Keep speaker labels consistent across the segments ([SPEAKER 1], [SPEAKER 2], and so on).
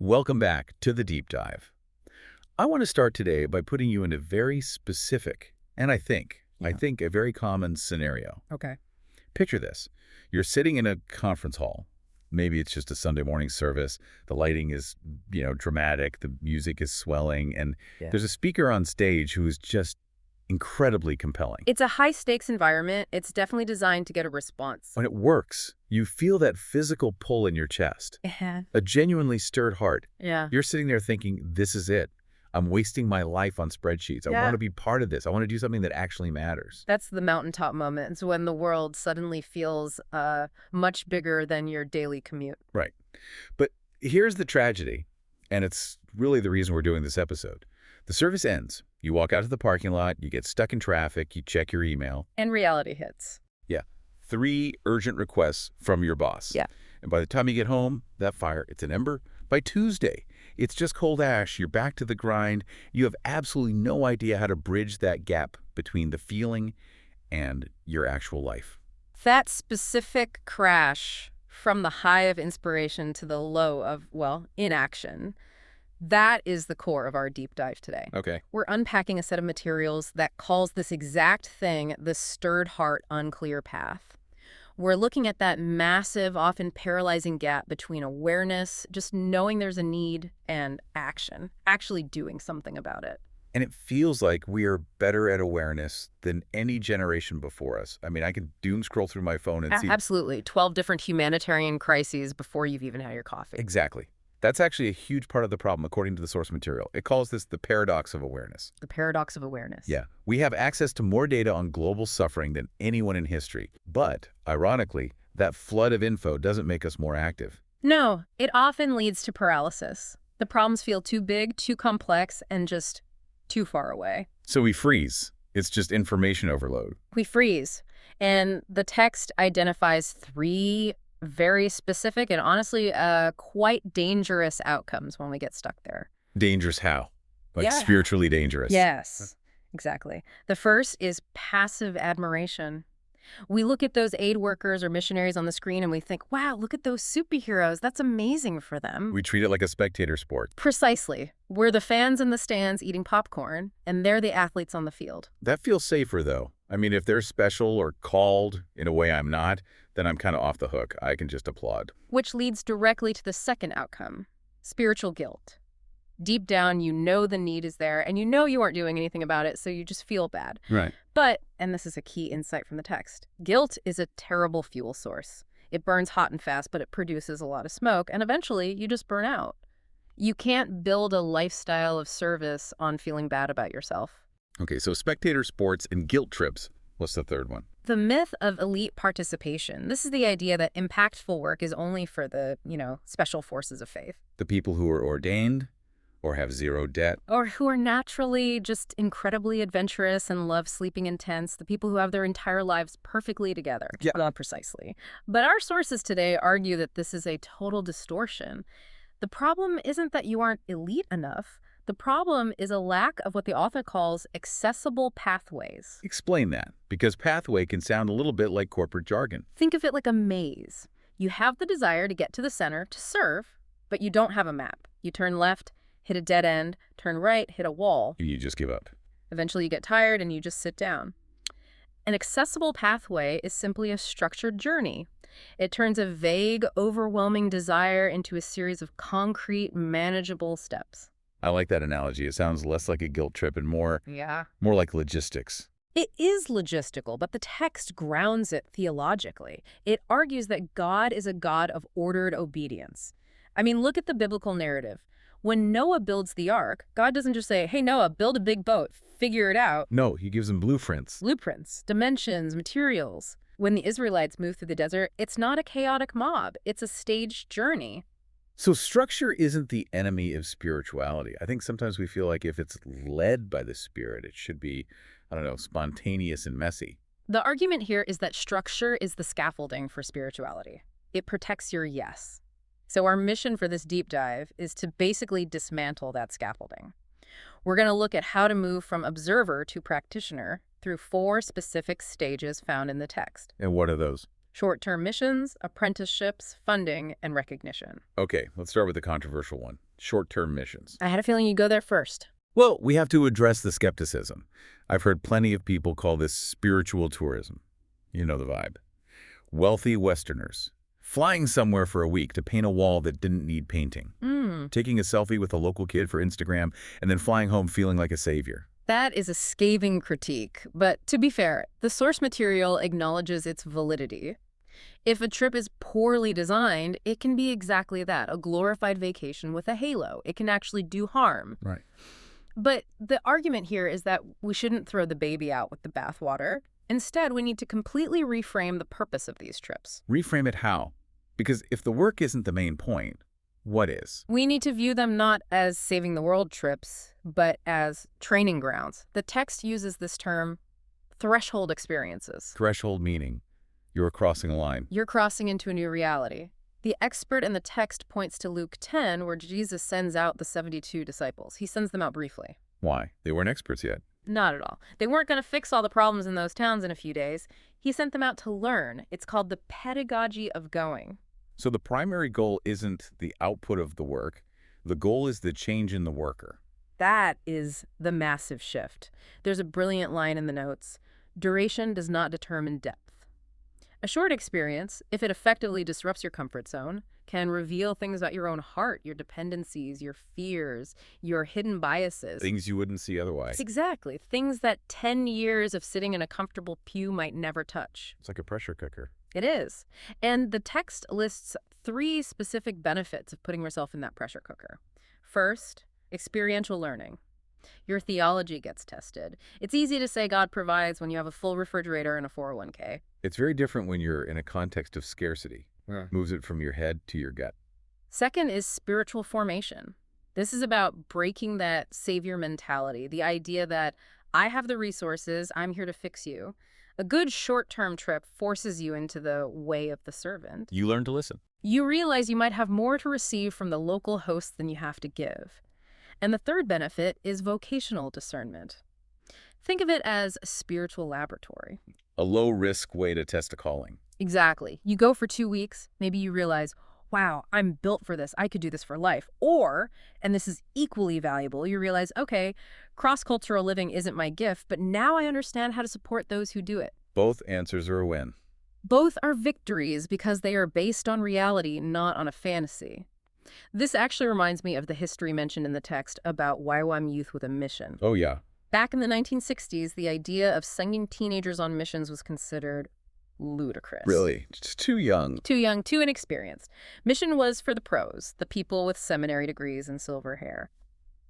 [SPEAKER 1] Welcome back to the deep dive. I want to start today by putting you in a very specific, and I think a very common scenario.
[SPEAKER 2] Okay.
[SPEAKER 1] Picture this. You're sitting in a conference hall. Maybe it's just a Sunday morning service. The lighting is, dramatic. The music is swelling. And there's a speaker on stage who is just incredibly compelling.
[SPEAKER 2] It's a high-stakes environment. It's definitely designed to get a response.
[SPEAKER 1] When it works, you feel that physical pull in your chest, a genuinely stirred heart.
[SPEAKER 2] Yeah.
[SPEAKER 1] You're sitting there thinking, this is it. I'm wasting my life on spreadsheets. I want to be part of this. I want to do something that actually matters.
[SPEAKER 2] That's the mountaintop moment. It's when the world suddenly feels much bigger than your daily commute.
[SPEAKER 1] Right. But here's the tragedy, and it's really the reason we're doing this episode. The service ends. You walk out to the parking lot, you get stuck in traffic, you check your email.
[SPEAKER 2] And reality hits.
[SPEAKER 1] Yeah. 3 urgent requests from your boss.
[SPEAKER 2] Yeah.
[SPEAKER 1] And by the time you get home, that fire, it's an ember. By Tuesday, it's just cold ash. You're back to the grind. You have absolutely no idea how to bridge that gap between the feeling and your actual life.
[SPEAKER 2] That specific crash from the high of inspiration to the low of, inaction, that is the core of our deep dive today.
[SPEAKER 1] Okay.
[SPEAKER 2] We're unpacking a set of materials that calls this exact thing the stirred heart unclear path. We're looking at that massive, often paralyzing gap between awareness, just knowing there's a need, and action, actually doing something about it.
[SPEAKER 1] And it feels like we are better at awareness than any generation before us. I mean, I can doom scroll through my phone and see...
[SPEAKER 2] Absolutely. 12 different humanitarian crises before you've even had your coffee.
[SPEAKER 1] Exactly. That's actually a huge part of the problem, according to the source material. It calls this the paradox of awareness.
[SPEAKER 2] The paradox of awareness.
[SPEAKER 1] Yeah. We have access to more data on global suffering than anyone in history. But, ironically, that flood of info doesn't make us more active.
[SPEAKER 2] No, it often leads to paralysis. The problems feel too big, too complex, and just too far away.
[SPEAKER 1] So we freeze. It's just information overload.
[SPEAKER 2] We freeze. And the text identifies 3 very specific and honestly quite dangerous outcomes when we get stuck there.
[SPEAKER 1] Dangerous how? Like spiritually dangerous.
[SPEAKER 2] Yes, exactly. The first is passive admiration. We look at those aid workers or missionaries on the screen and we think, wow, look at those superheroes. That's amazing for them.
[SPEAKER 1] We treat it like a spectator sport.
[SPEAKER 2] Precisely. We're the fans in the stands eating popcorn, and they're the athletes on the field.
[SPEAKER 1] That feels safer, though. I mean, if they're special or called in a way I'm not, then I'm kind of off the hook. I can just applaud.
[SPEAKER 2] Which leads directly to the second outcome, spiritual guilt. Deep down, you know the need is there, and you know you aren't doing anything about it, so you just feel bad.
[SPEAKER 1] Right.
[SPEAKER 2] But, and this is a key insight from the text, guilt is a terrible fuel source. It burns hot and fast, but it produces a lot of smoke, and eventually you just burn out. You can't build a lifestyle of service on feeling bad about yourself.
[SPEAKER 1] Okay, so spectator sports and guilt trips. What's the third one?
[SPEAKER 2] The myth of elite participation. This is the idea that impactful work is only for the, special forces of faith.
[SPEAKER 1] The people who are ordained or have 0 debt.
[SPEAKER 2] Or who are naturally just incredibly adventurous and love sleeping in tents. The people who have their entire lives perfectly together.
[SPEAKER 1] Yeah.
[SPEAKER 2] Not precisely. But our sources today argue that this is a total distortion. The problem isn't that you aren't elite enough. The problem is a lack of what the author calls accessible pathways.
[SPEAKER 1] Explain that, because pathway can sound a little bit like corporate jargon.
[SPEAKER 2] Think of it like a maze. You have the desire to get to the center, to serve, but you don't have a map. You turn left, hit a dead end, turn right, hit a wall.
[SPEAKER 1] You just give up.
[SPEAKER 2] Eventually you get tired and you just sit down. An accessible pathway is simply a structured journey. It turns a vague, overwhelming desire into a series of concrete, manageable steps.
[SPEAKER 1] I like that analogy. It sounds less like a guilt trip and more like logistics.
[SPEAKER 2] It is logistical, but the text grounds it theologically. It argues that God is a God of ordered obedience. I mean, look at the biblical narrative. When Noah builds the ark, God doesn't just say, hey, Noah, build a big boat, figure it out.
[SPEAKER 1] No, he gives them blueprints.
[SPEAKER 2] Blueprints, dimensions, materials. When the Israelites move through the desert, it's not a chaotic mob. It's a staged journey.
[SPEAKER 1] So structure isn't the enemy of spirituality. I think sometimes we feel like if it's led by the Spirit, it should be, spontaneous and messy.
[SPEAKER 2] The argument here is that structure is the scaffolding for spirituality. It protects your yes. So our mission for this deep dive is to basically dismantle that scaffolding. We're going to look at how to move from observer to practitioner through 4 specific stages found in the text.
[SPEAKER 1] And what are those?
[SPEAKER 2] Short-term missions, apprenticeships, funding, and recognition.
[SPEAKER 1] Okay, let's start with the controversial one, short-term missions.
[SPEAKER 2] I had a feeling you'd go there first.
[SPEAKER 1] Well, we have to address the skepticism. I've heard plenty of people call this spiritual tourism. You know the vibe. Wealthy Westerners, flying somewhere for a week to paint a wall that didn't need painting, taking a selfie with a local kid for Instagram, and then flying home feeling like a savior.
[SPEAKER 2] That is a scathing critique, but to be fair, the source material acknowledges its validity. If a trip is poorly designed, it can be exactly that, a glorified vacation with a halo. It can actually do harm.
[SPEAKER 1] Right.
[SPEAKER 2] But the argument here is that we shouldn't throw the baby out with the bathwater. Instead, we need to completely reframe the purpose of these trips.
[SPEAKER 1] Reframe it how? Because if the work isn't the main point, what is?
[SPEAKER 2] We need to view them not as saving the world trips, but as training grounds. The text uses this term, threshold experiences.
[SPEAKER 1] Threshold meaning you're crossing a line.
[SPEAKER 2] You're crossing into a new reality. The expert in the text points to Luke 10, where Jesus sends out the 72 disciples. He sends them out briefly.
[SPEAKER 1] Why? They weren't experts yet.
[SPEAKER 2] Not at all. They weren't going to fix all the problems in those towns in a few days. He sent them out to learn. It's called the pedagogy of going.
[SPEAKER 1] So the primary goal isn't the output of the work. The goal is the change in the worker.
[SPEAKER 2] That is the massive shift. There's a brilliant line in the notes. Duration does not determine depth. A short experience, if it effectively disrupts your comfort zone, can reveal things about your own heart, your dependencies, your fears, your hidden biases.
[SPEAKER 1] Things you wouldn't see otherwise.
[SPEAKER 2] Exactly. Things that 10 years of sitting in a comfortable pew might never touch.
[SPEAKER 1] It's like a pressure cooker.
[SPEAKER 2] It is. And the text lists 3 specific benefits of putting yourself in that pressure cooker. First, experiential learning. Your theology gets tested. It's easy to say God provides when you have a full refrigerator and a 401k.
[SPEAKER 1] It's very different when you're in a context of scarcity. Moves it from your head to your gut.
[SPEAKER 2] Second is spiritual formation. This is about breaking that savior mentality, the idea that I have the resources, I'm here to fix you. A good short-term trip forces you into the way of the servant.
[SPEAKER 1] You learn to listen.
[SPEAKER 2] You realize you might have more to receive from the local host than you have to give. And the third benefit is vocational discernment. Think of it as a spiritual laboratory.
[SPEAKER 1] A low-risk way to test a calling.
[SPEAKER 2] Exactly. You go for 2 weeks, maybe you realize, wow, I'm built for this. I could do this for life. Or, and this is equally valuable, you realize, okay, cross-cultural living isn't my gift, but now I understand how to support those who do it.
[SPEAKER 1] Both answers are a win.
[SPEAKER 2] Both are victories because they are based on reality, not on a fantasy. This actually reminds me of the history mentioned in the text about YWAM youth with a mission.
[SPEAKER 1] Oh, yeah.
[SPEAKER 2] Back in the 1960s, the idea of sending teenagers on missions was considered ludicrous.
[SPEAKER 1] Really? Just too young.
[SPEAKER 2] Too young, too inexperienced. Mission was for the pros, the people with seminary degrees and silver hair.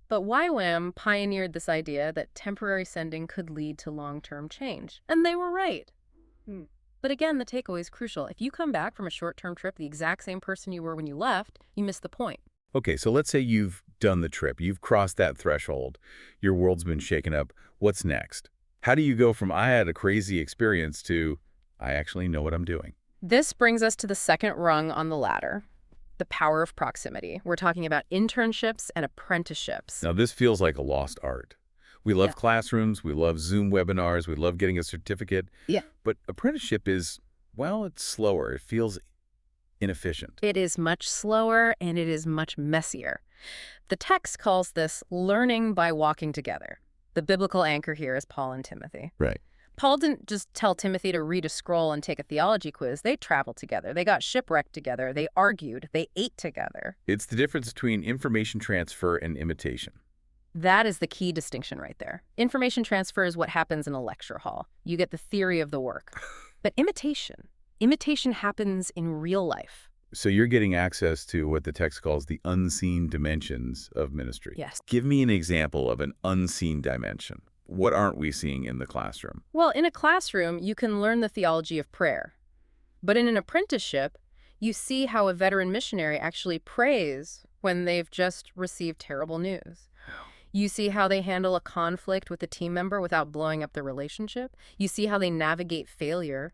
[SPEAKER 2] But YWAM pioneered this idea that temporary sending could lead to long-term change. And they were right. But again, the takeaway is crucial. If you come back from a short-term trip the exact same person you were when you left, you miss the point.
[SPEAKER 1] Okay, so let's say you've done the trip. You've crossed that threshold. Your world's been shaken up. What's next? How do you go from I had a crazy experience to I actually know what I'm doing?
[SPEAKER 2] This brings us to the second rung on the ladder, the power of proximity. We're talking about internships and apprenticeships.
[SPEAKER 1] Now, this feels like a lost art. We love classrooms, we love Zoom webinars, we love getting a certificate.
[SPEAKER 2] Yeah.
[SPEAKER 1] But apprenticeship is, well, it's slower. It feels inefficient.
[SPEAKER 2] It is much slower and it is much messier. The text calls this learning by walking together. The biblical anchor here is Paul and Timothy.
[SPEAKER 1] Right.
[SPEAKER 2] Paul didn't just tell Timothy to read a scroll and take a theology quiz. They traveled together. They got shipwrecked together. They argued. They ate together.
[SPEAKER 1] It's the difference between information transfer and imitation.
[SPEAKER 2] That is the key distinction right there. Information transfer is what happens in a lecture hall. You get the theory of the work. But imitation happens in real life.
[SPEAKER 1] So you're getting access to what the text calls the unseen dimensions of ministry.
[SPEAKER 2] Yes.
[SPEAKER 1] Give me an example of an unseen dimension. What aren't we seeing in the classroom?
[SPEAKER 2] Well, in a classroom, you can learn the theology of prayer. But in an apprenticeship, you see how a veteran missionary actually prays when they've just received terrible news. You see how they handle a conflict with a team member without blowing up the relationship. You see how they navigate failure.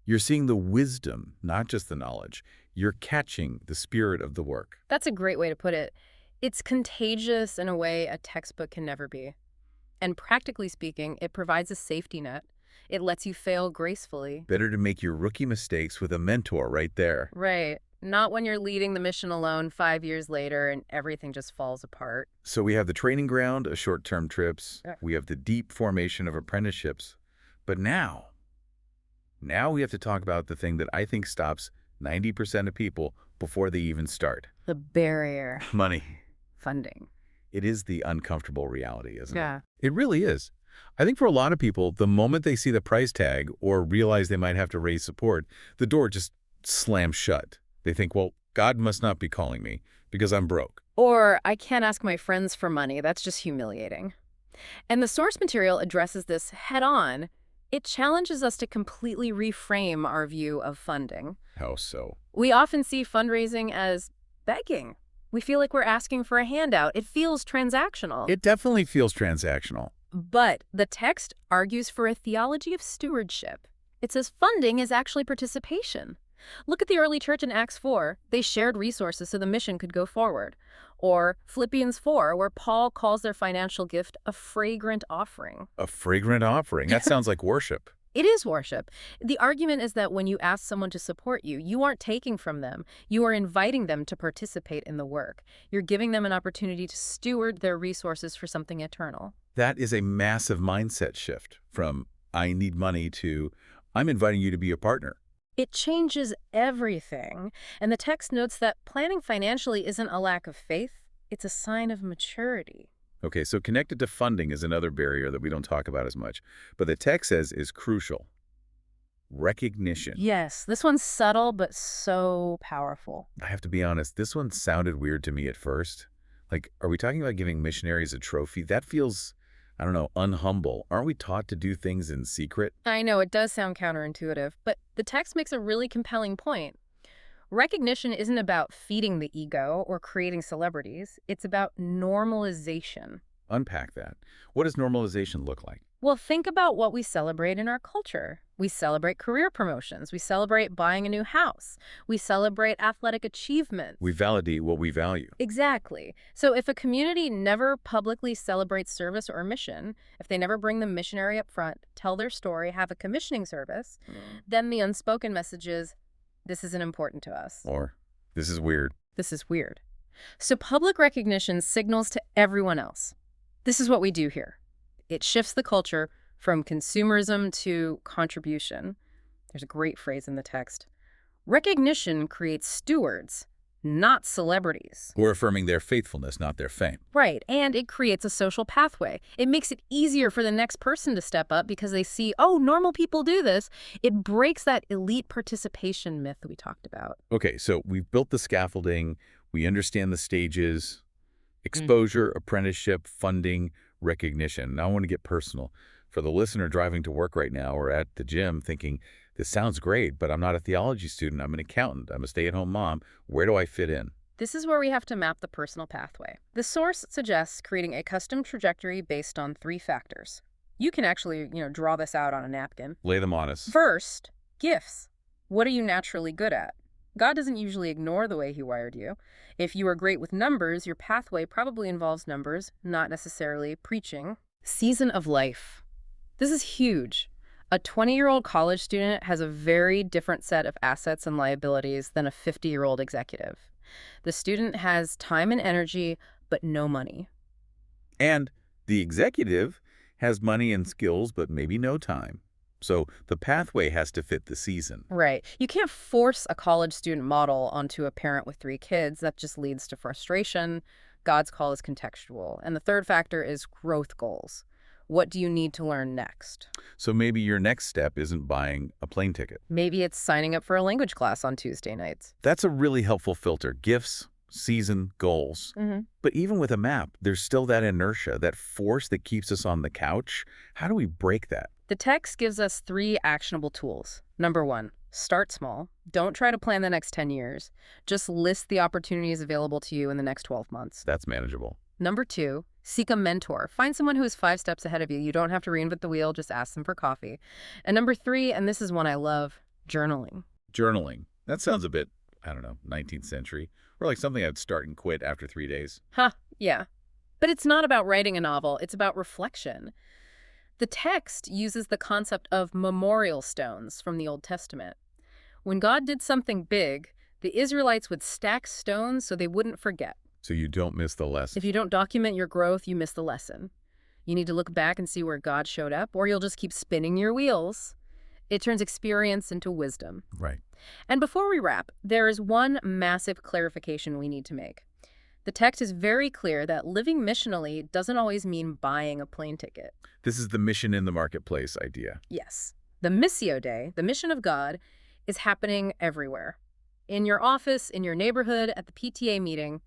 [SPEAKER 1] You're seeing the wisdom, not just the knowledge. You're catching the spirit of the work.
[SPEAKER 2] That's a great way to put it. It's contagious in a way a textbook can never be. And practically speaking, it provides a safety net. It lets you fail gracefully.
[SPEAKER 1] Better to make your rookie mistakes with a mentor right there.
[SPEAKER 2] Right. Not when you're leading the mission alone 5 years later and everything just falls apart.
[SPEAKER 1] So we have the training ground of short-term trips.
[SPEAKER 2] Yeah.
[SPEAKER 1] We have the deep formation of apprenticeships. But now we have to talk about the thing that I think stops 90% of people before they even start.
[SPEAKER 2] The barrier.
[SPEAKER 1] Money.
[SPEAKER 2] Funding.
[SPEAKER 1] It is the uncomfortable reality, isn't it?
[SPEAKER 2] Yeah.
[SPEAKER 1] It really is. I think for a lot of people, the moment they see the price tag or realize they might have to raise support, the door just slams shut. They think, well, God must not be calling me because I'm broke.
[SPEAKER 2] Or, I can't ask my friends for money. That's just humiliating. And the source material addresses this head-on. It challenges us to completely reframe our view of funding.
[SPEAKER 1] How so?
[SPEAKER 2] We often see fundraising as begging. We feel like we're asking for a handout. It feels transactional.
[SPEAKER 1] It definitely feels transactional.
[SPEAKER 2] But the text argues for a theology of stewardship. It says funding is actually participation. Look at the early church in Acts 4. They shared resources so the mission could go forward. Or Philippians 4, where Paul calls their financial gift a fragrant offering.
[SPEAKER 1] A fragrant offering? That sounds like worship.
[SPEAKER 2] It is worship. The argument is that when you ask someone to support you, you aren't taking from them. You are inviting them to participate in the work. You're giving them an opportunity to steward their resources for something eternal.
[SPEAKER 1] That is a massive mindset shift from I need money to I'm inviting you to be a partner.
[SPEAKER 2] It changes everything. And the text notes that planning financially isn't a lack of faith. It's a sign of maturity.
[SPEAKER 1] Okay, so connected to funding is another barrier that we don't talk about as much, but the text says is crucial. Recognition.
[SPEAKER 2] Yes, this one's subtle but so powerful.
[SPEAKER 1] I have to be honest, this one sounded weird to me at first. Like, are we talking about giving missionaries a trophy? That feels, I don't know, unhumble. Aren't we taught to do things in secret?
[SPEAKER 2] I know, it does sound counterintuitive, but the text makes a really compelling point. Recognition isn't about feeding the ego or creating celebrities. It's about normalization.
[SPEAKER 1] Unpack that. What does normalization look like?
[SPEAKER 2] Well, think about what we celebrate in our culture. We celebrate career promotions. We celebrate buying a new house. We celebrate athletic achievements.
[SPEAKER 1] We validate what we value.
[SPEAKER 2] Exactly. So if a community never publicly celebrates service or mission, if they never bring the missionary up front, tell their story, have a commissioning service, then the unspoken message is, this isn't important to us.
[SPEAKER 1] Or, this is weird.
[SPEAKER 2] This is weird. So public recognition signals to everyone else. This is what we do here. It shifts the culture from consumerism to contribution. There's a great phrase in the text. Recognition creates stewards, not celebrities.
[SPEAKER 1] We're affirming their faithfulness, not their fame.
[SPEAKER 2] Right, and it creates a social pathway. It makes it easier for the next person to step up because they see, oh, normal people do this. It breaks that elite participation myth that we talked about.
[SPEAKER 1] Okay, so we've built the scaffolding. We understand the stages, exposure, apprenticeship, funding, recognition. Now I want to get personal. For the listener driving to work right now or at the gym thinking, this sounds great, but I'm not a theology student. I'm an accountant. I'm a stay-at-home mom. Where do I fit in?
[SPEAKER 2] This is where we have to map the personal pathway. The source suggests creating a custom trajectory based on 3 factors. You can actually, draw this out on a napkin.
[SPEAKER 1] Lay them on us.
[SPEAKER 2] First, gifts. What are you naturally good at? God doesn't usually ignore the way he wired you. If you are great with numbers, your pathway probably involves numbers, not necessarily preaching. Season of life. This is huge. A 20-year-old college student has a very different set of assets and liabilities than a 50-year-old executive. The student has time and energy, but no money.
[SPEAKER 1] And the executive has money and skills, but maybe no time. So the pathway has to fit the season.
[SPEAKER 2] Right. You can't force a college student model onto a parent with 3 kids. That just leads to frustration. God's call is contextual. And the third factor is growth goals. What do you need to learn next?
[SPEAKER 1] So maybe your next step isn't buying a plane ticket.
[SPEAKER 2] Maybe it's signing up for a language class on Tuesday nights.
[SPEAKER 1] That's a really helpful filter. Gifts, season, goals. But even with a map, there's still that inertia, that force that keeps us on the couch. How do we break that?
[SPEAKER 2] The text gives us 3 actionable tools. Number 1, start small. Don't try to plan the next 10 years. Just list the opportunities available to you in the next 12 months.
[SPEAKER 1] That's manageable.
[SPEAKER 2] Number 2, seek a mentor. Find someone who is 5 steps ahead of you. You don't have to reinvent the wheel, just ask them for coffee. And number 3, and this is one I love, journaling.
[SPEAKER 1] Journaling. That sounds a bit, 19th century. Or like something I'd start and quit after 3 days.
[SPEAKER 2] Yeah. But it's not about writing a novel, it's about reflection. The text uses the concept of memorial stones from the Old Testament. When God did something big, The Israelites would stack stones so they wouldn't forget.
[SPEAKER 1] So you don't miss the lesson.
[SPEAKER 2] If you don't document your growth, you miss the lesson. You need to look back and see where God showed up, or you'll just keep spinning your wheels. It turns experience into wisdom.
[SPEAKER 1] Right.
[SPEAKER 2] And before we wrap, there is one massive clarification we need to make. The text is very clear that living missionally doesn't always mean buying a plane ticket.
[SPEAKER 1] This is the mission in the marketplace idea.
[SPEAKER 2] Yes. The Missio Dei, the mission of God, is happening everywhere. In your office, in your neighborhood, at the PTA meeting.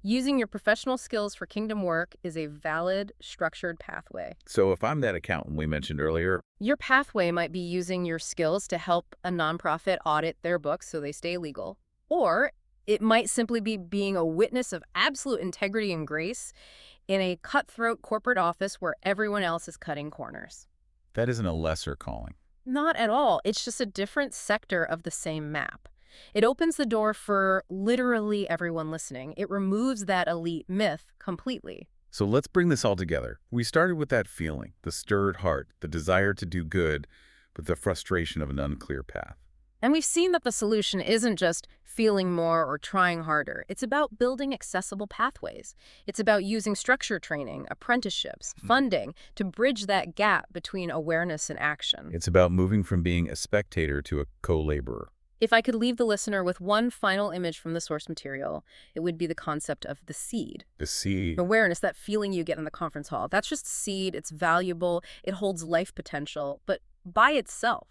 [SPEAKER 2] Using your professional skills for kingdom work is a valid, structured pathway.
[SPEAKER 1] So if I'm that accountant we mentioned earlier,
[SPEAKER 2] Your pathway might be using your skills to help a nonprofit audit their books so they stay legal. Or it might simply be being a witness of absolute integrity and grace in a cutthroat corporate office where everyone else is cutting corners.
[SPEAKER 1] that isn't a lesser calling.
[SPEAKER 2] Not at all. It's just a different sector of the same map. It opens the door for literally everyone listening. It removes that elite myth completely.
[SPEAKER 1] So let's bring this all together. We started with that feeling, the stirred heart, the desire to do good, but the frustration of an unclear path.
[SPEAKER 2] And we've seen that the solution isn't just feeling more or trying harder. It's about building accessible pathways. It's about using structure training, apprenticeships, funding to bridge that gap between awareness and action.
[SPEAKER 1] It's about moving from being a spectator to a co-laborer.
[SPEAKER 2] If I could leave the listener with one final image from the source material, it would be the concept of the seed.
[SPEAKER 1] The seed.
[SPEAKER 2] Awareness, that feeling you get in the conference hall. That's just seed. It's valuable. It holds life potential. But by itself,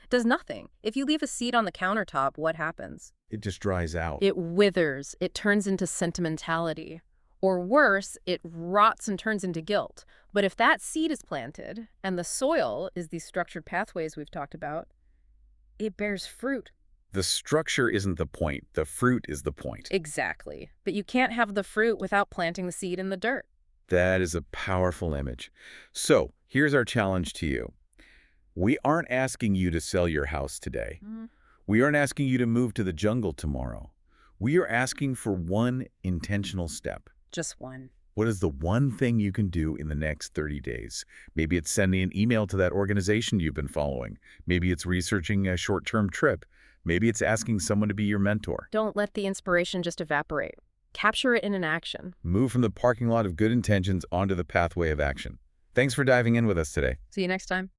[SPEAKER 2] it does nothing. If you leave a seed on the countertop, what happens?
[SPEAKER 1] It just dries out.
[SPEAKER 2] It withers. It turns into sentimentality. Or worse, it rots and turns into guilt. But if that seed is planted, and the soil is these structured pathways we've talked about, it bears fruit.
[SPEAKER 1] The structure isn't the point. The fruit is the point.
[SPEAKER 2] Exactly. But you can't have the fruit without planting the seed in the dirt.
[SPEAKER 1] That is a powerful image. So here's our challenge to you. We aren't asking you to sell your house today. We aren't asking you to move to the jungle tomorrow. We are asking for one intentional step.
[SPEAKER 2] Just one.
[SPEAKER 1] What is the one thing you can do in the next 30 days? Maybe it's sending an email to that organization you've been following. Maybe it's researching a short-term trip. Maybe it's asking someone to be your mentor.
[SPEAKER 2] Don't let the inspiration just evaporate. Capture it in an action.
[SPEAKER 1] Move from the parking lot of good intentions onto the pathway of action. Thanks for diving in with us today.
[SPEAKER 2] See you next time.